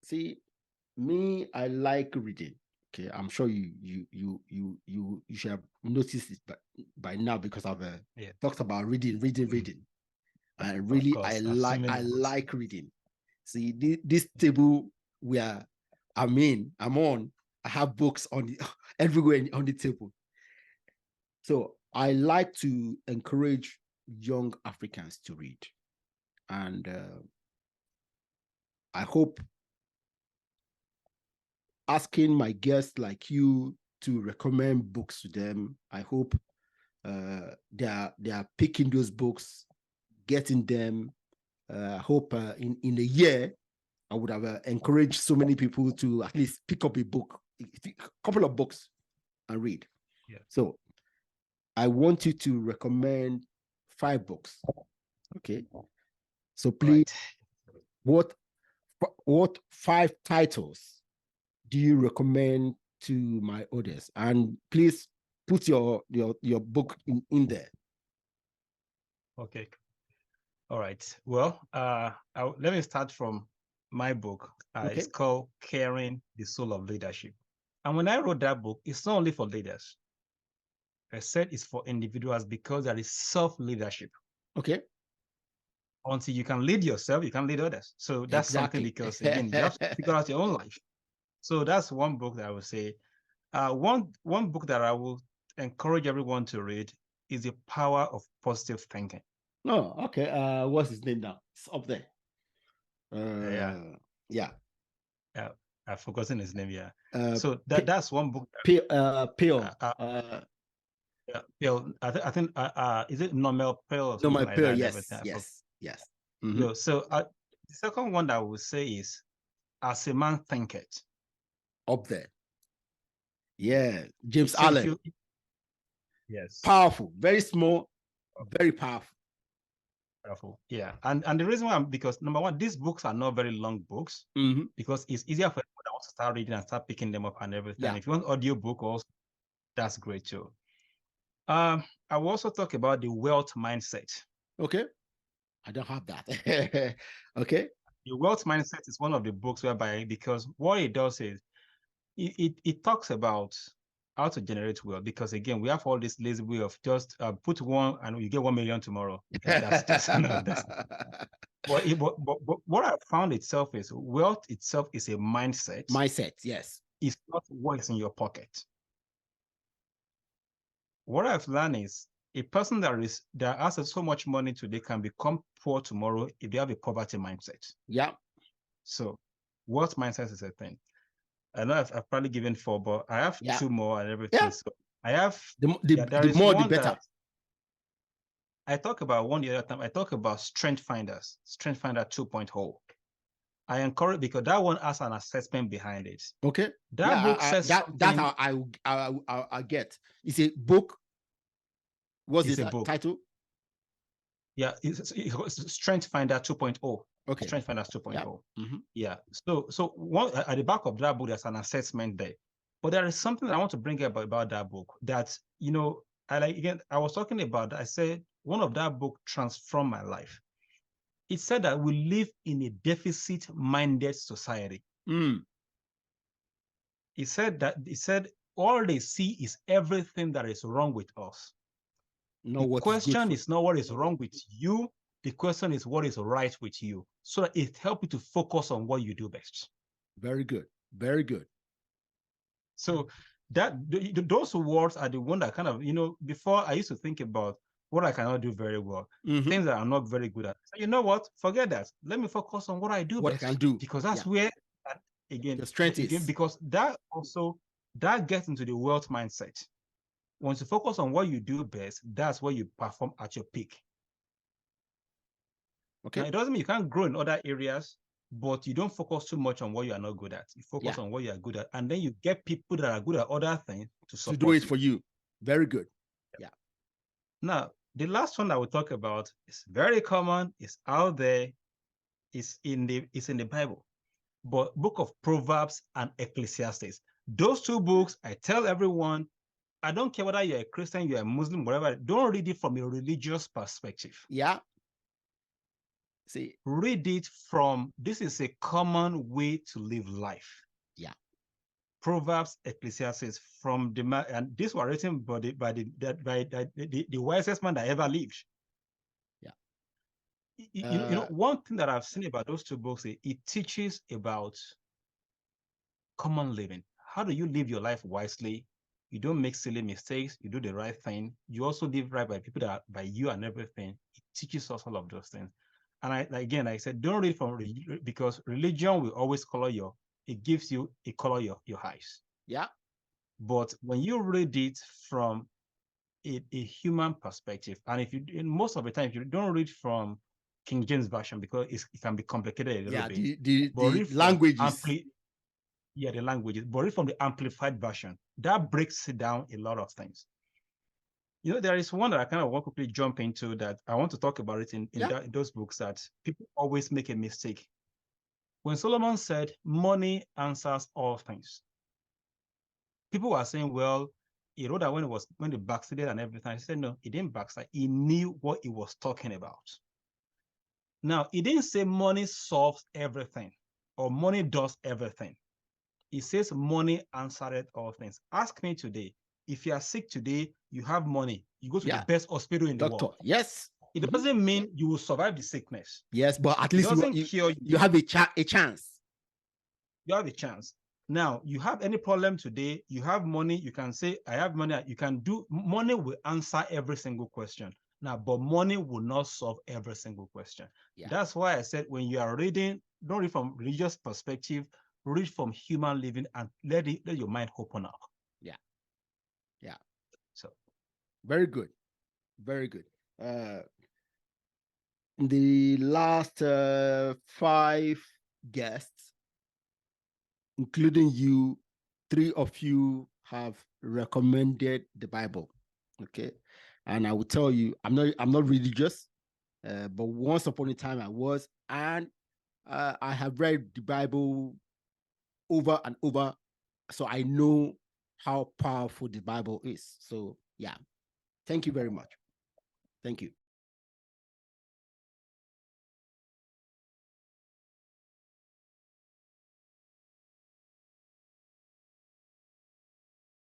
See, me, I like reading. Okay, I'm sure you should have noticed it by now because I've talked about reading. And Of really, course, I've seen many I books. like reading. See, this table where I'm on, I have books on the everywhere on the table. So I like to encourage young Africans to read, and I hope asking my guests like you to recommend books to them. I hope they are picking those books, getting them. I hope in a year I would have encouraged so many people to at least pick up a book, a couple of books, and read. Yeah. So I want you to recommend 5 books. Okay. So please, right. what 5 titles do you recommend to my audience? And please put your book in there. Okay. All right. Well, let me start from my book. Okay. It's called Caring the Soul of Leadership. And when I wrote that book, it's not only for leaders. I said it's for individuals because there is self-leadership. Okay. Until you can lead yourself, you can lead others. So that's something, because again, you have to figure out your own life. So that's one book that I would say. One book that I will encourage everyone to read is The Power of Positive Thinking. No, okay. What's his name now? It's up there. Yeah. I've forgotten his name. Yeah. So that's one book. Peel. I think is it Normal Pale or something like Pale, that? Yes. Mm-hmm. So the second one that I would say is As a Man Thinketh. Up there. Yeah, James Allen. Yes. Powerful, very small, very powerful. Powerful. Yeah. And the reason why because number one, these books are not very long books, because it's easier for everyone that wants to start reading and start picking them up and everything. Yeah. If you want audio book also, that's great too. I will also talk about the wealth mindset. Okay. I don't have that. Okay. The wealth mindset is one of the books whereby, because what it does is it talks about how to generate wealth, because again, we have all this lazy way of just put one and you get 1 million tomorrow. That's But what I found itself is wealth itself is a mindset. Mindset, yes. It's not what is in your pocket. What I've learned is a person that has so much money today can become poor tomorrow if they have a poverty mindset. Yeah. So wealth mindset is a thing. I know I've probably given 4, but I have 2 more and everything. Yeah. So I have the more the better. I talk about one the other time. I talk about Strength Finder 2.0. I encourage, because that one has an assessment behind it. Okay. That book says that I get. It's a book. What's the title? Yeah, it's Strength Finder 2.0. Okay. Strength Finder 2.0. Yeah. Yeah. So one at the back of that book, there's an assessment there. But there is something that I want to bring up about that book that, I was talking about, I said one of that book transformed my life. It said that we live in a deficit-minded society. It said all they see is everything that is wrong with us. The question is not what is wrong with you. The question is what is right with you. So that it helps you to focus on what you do best. Very good. Very good. So those words are the one that kind of, before I used to think about what I cannot do very well, things that I'm not very good at. So you know what? Forget that. Let me focus on what I do best. I can do. Because that's where, again, the strength is. Because that gets into the wealth mindset. Once you focus on what you do best, that's where you perform at your peak. Okay. Now, it doesn't mean you can't grow in other areas, but you don't focus too much on what you are not good at. You focus on what you are good at, and then you get people that are good at other things to support do it for you. Very good. Yeah. Now, the last one I will talk about is very common. It's out there. It's in the Bible, but Book of Proverbs and Ecclesiastes. Those 2 books, I tell everyone, I don't care whether you're a Christian, you're a Muslim, whatever. Don't read it from a religious perspective. Yeah. See, read it from, this is a common way to live life. Yeah. Proverbs, Ecclesiastes, from the man, and these were written by the wisest man that ever lived. Yeah. You know, one thing that I've seen about those two books, it teaches about common living. How do you live your life wisely? You don't make silly mistakes. You do the right thing. You also live right by people that are by you and everything. It teaches us all of those things. And I said, don't read from religion, because religion will always color it gives you a color your eyes. Yeah. But when you read it from a human perspective, and if you, most of the time, if you don't read from King James Version, because it can be complicated a little bit. The languages. The languages, but read from the amplified version. That breaks it down a lot of things. You know, there is one that I kind of want to quickly jump into that I want to talk about it in those books that people always make a mistake. When Solomon said, money answers all things, people were saying, well, he wrote that when he backslided and everything. I said, no, he didn't backslide. He knew what he was talking about. Now, he didn't say money solves everything or money does everything. He says money answered all things. Ask me today, if you are sick today, you have money, you go to the best hospital in the world. Yes. It doesn't mean you will survive the sickness. Yes, but at least you have a chance. You have a chance. Now, you have any problem today, you have money, you can say, I have money, you can do, money will answer every single question. Now, but money will not solve every single question. Yeah. That's why I said, when you are reading, don't read from religious perspective, read from human living and let your mind open up. Yeah. Yeah. So very good. Very good. The last 5 guests, including you, 3 of you have recommended the Bible. Okay. And I will tell you, I'm not religious, but once upon a time I was, and I have read the Bible over and over, so I know how powerful the Bible is. So yeah, thank you very much. Thank you.